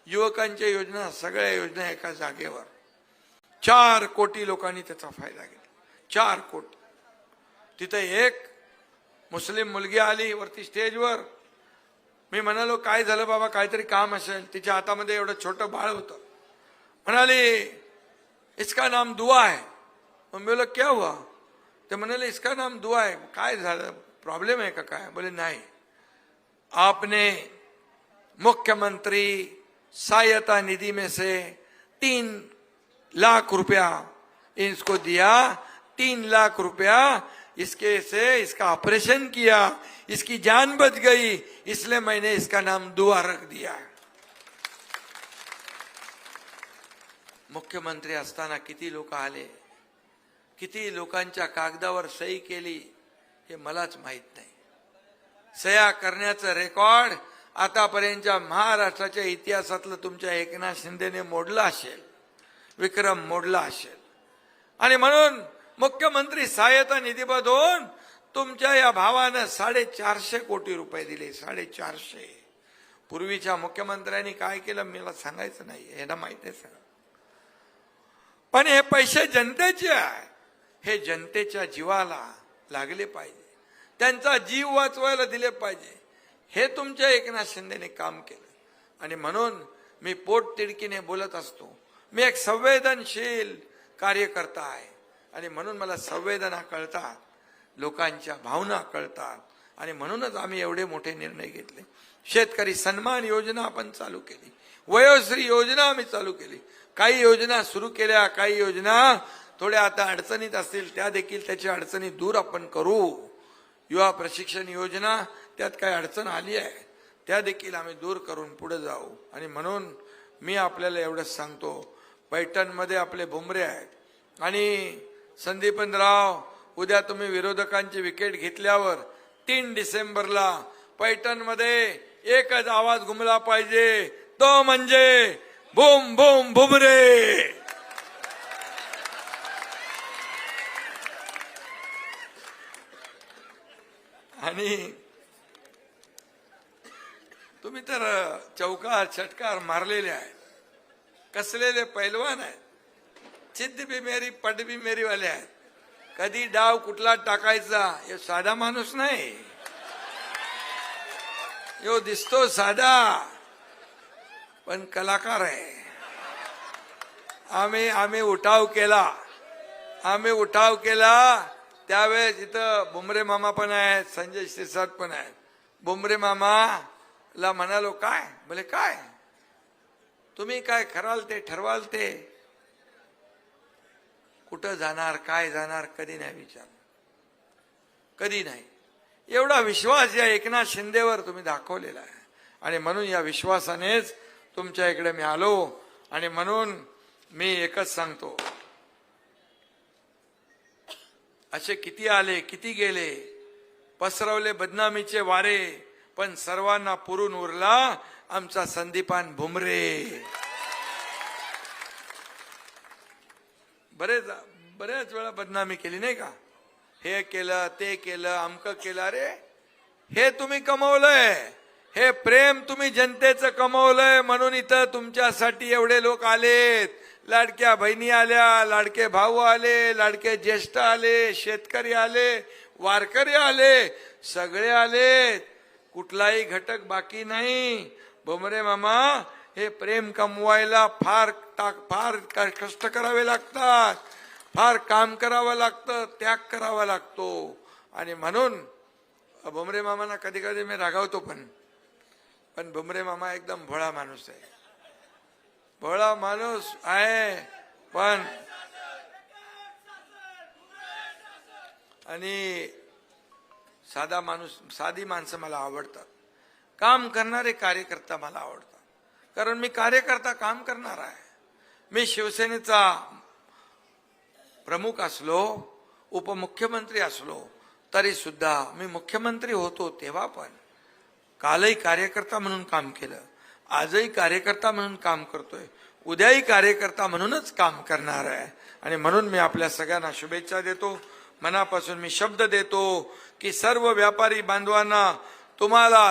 युवकांच्या योजना, सगळ्या योजना एका जागेवर. 4 कोटी लोकांनी त्याचा फायदा घेतला. 4 कोटी. तिथे एक मुस्लिम मुलगी आली वरती स्टेजवर. मी म्हणालो काय झालं बाबा, काहीतरी काम असेल. तिच्या हातामध्ये एवढं छोटं बाळ होतं. म्हणाली इसका नाम दुआ है. मैं बोला क्या हुआ? ते म्हणाले इसका नाम दुआ है. काय झालं, प्रॉब्लेम है का काय? बोले नहीं, आपने मुख्यमंत्री सहायता निधि में से 3 लाख रुपया इसको दिया. 3 लाख रुपया इसके से इसका ऑपरेशन किया, इसकी जान बच गई, इसलिए मैंने इसका नाम दुआ रख दिया. मुख्यमंत्री असताना किती लोक आले, किती लोकांच्या कागदावर सही केली हे मलाच माहित नाही. सह्या करण्याचं रेकॉर्ड आतापर्यंतच्या महाराष्ट्राच्या इतिहासातलं तुमच्या एकनाथ शिंदेने मोडलं असेल, विक्रम मोडला असेल. आणि म्हणून मुख्यमंत्री सहायता निधीमधून तुमच्या या भावानं 450 कोटी रुपये दिले. 450. पूर्वीच्या मुख्यमंत्र्यांनी काय केलं मला सांगायचं नाही, हे ना माहित आहे सगळं. पण हे पैसे जनतेचे आहे. हे जनतेच्या जीवाला लागले पाहिजे, त्यांचा जीव वाचवायला दिले पाहिजे. हे तुमच्या एकनाथ शिंदेने काम केलं. आणि म्हणून मी पोटतिडकीने बोलत असतो. मी एक संवेदनशील कार्यकर्ता आहे आणि म्हणून मला संवेदना कळतात, लोकांच्या भावना कळतात. आणि म्हणूनच आम्ही एवढे मोठे निर्णय घेतले. शेतकरी सन्मान योजना आपण चालू केली, वयोश्री योजना आम्ही चालू केली. काही योजना सुरू केल्या, काही योजना थोड्या आता अडचणीत असतील, त्या देखील त्याची अडचणी दूर आपण करू. युवा प्रशिक्षण योजना, त्यात काही अडचण आली आहे, त्या देखील आम्ही दूर करून पुढे जाऊ. आणि म्हणून मी आपल्याला एवढंच सांगतो, पैठणमध्ये आपले भुमरे आहेत आणि संदीपनराव, उद्या तुम्ही विरोधकांची विकेट घेतल्यावर 3 डिसेंबरला पैठणमध्ये एकच आवाज घुमला पाहिजे, तो म्हणजे बूम बूम भुमरे. आणि तुम्ही तर चौकार छटकार मारलेले आहेत, कसलेले पैलवान आहेत, चिद्द भी मेरी पट भी मेरी वाले आहेत. कधी डाव कुठला टाकायचा हे साधा माणूस नाही. यो दिसतो साधा पण कलाकार आहे. आम्ही उठाव केला त्यावेळेस इथं भुमरे मामा पण आहेत, संजय शिरसाट पण आहेत. भुमरे मामाला म्हणालो काय? बोले काय तुम्ही काय कराल ते ठरवाल ते. कुठं जाणार, काय जाणार, कधी नाही विचार, कधी नाही. एवढा विश्वास या एकनाथ शिंदेवर तुम्ही दाखवलेला आहे. आणि म्हणून या विश्वासानेच तुमच्या इकडे मी आलो. आणि म्हणून मी एकच सांगतो, असे किती आले, किती गेले, पसरवले बदनामीचे वारे, पण सर्वांना पुरून उरला आमचा संदीपान भुमरे. बऱ्याच वेळा बदनामी केली नाही का, हे केलं ते केलं अमकं केलं. अरे हे तुम्ही कमवलंय, हे प्रेम तुम्ही जनतेचं कमवलंय. म्हणून इथं तुमच्यासाठी एवढे लोक आलेत. लाडक्या बहिणी आल्या, लाडके भाऊ आले, लाडके ज्येष्ठ आले, शेतकरी आले, वारकरी आले, सगळे आलेत. कुठलाही घटक बाकी नाही. भुमरे मामा, हे प्रेम कमवायला फार कष्ट करावे लागतात, फार काम करावं लागतं, त्याग करावा लागतो. आणि म्हणून भुमरे मामांना कधी कधी मी रागावतो पण भुमरे मामा एकदम भोळा माणूस आहे. भोळा माणूस आहे पण आणि साधा माणूस, साधी माणसं मला आवडतात. काम करणारे कार्यकर्ता मला आवडतात, कारण मी कार्यकर्ता काम करणार आहे. मी शिवसेनेचा प्रमुख असलो, उपमुख्यमंत्री असलो तरी सुद्धा मी मुख्यमंत्री होतो तेव्हा पण कालही कार्यकर्ता म्हणून काम केलं, आजही कार्यकर्ता म्हणून काम करतोय, उद्याही कार्यकर्ता म्हणूनच काम करणार आहे. आणि म्हणून मी आपल्या सगळ्यांना शुभेच्छा देतो. मनापासून मी शब्द देतो की सर्व व्यापारी बांधवांना तुम्हाला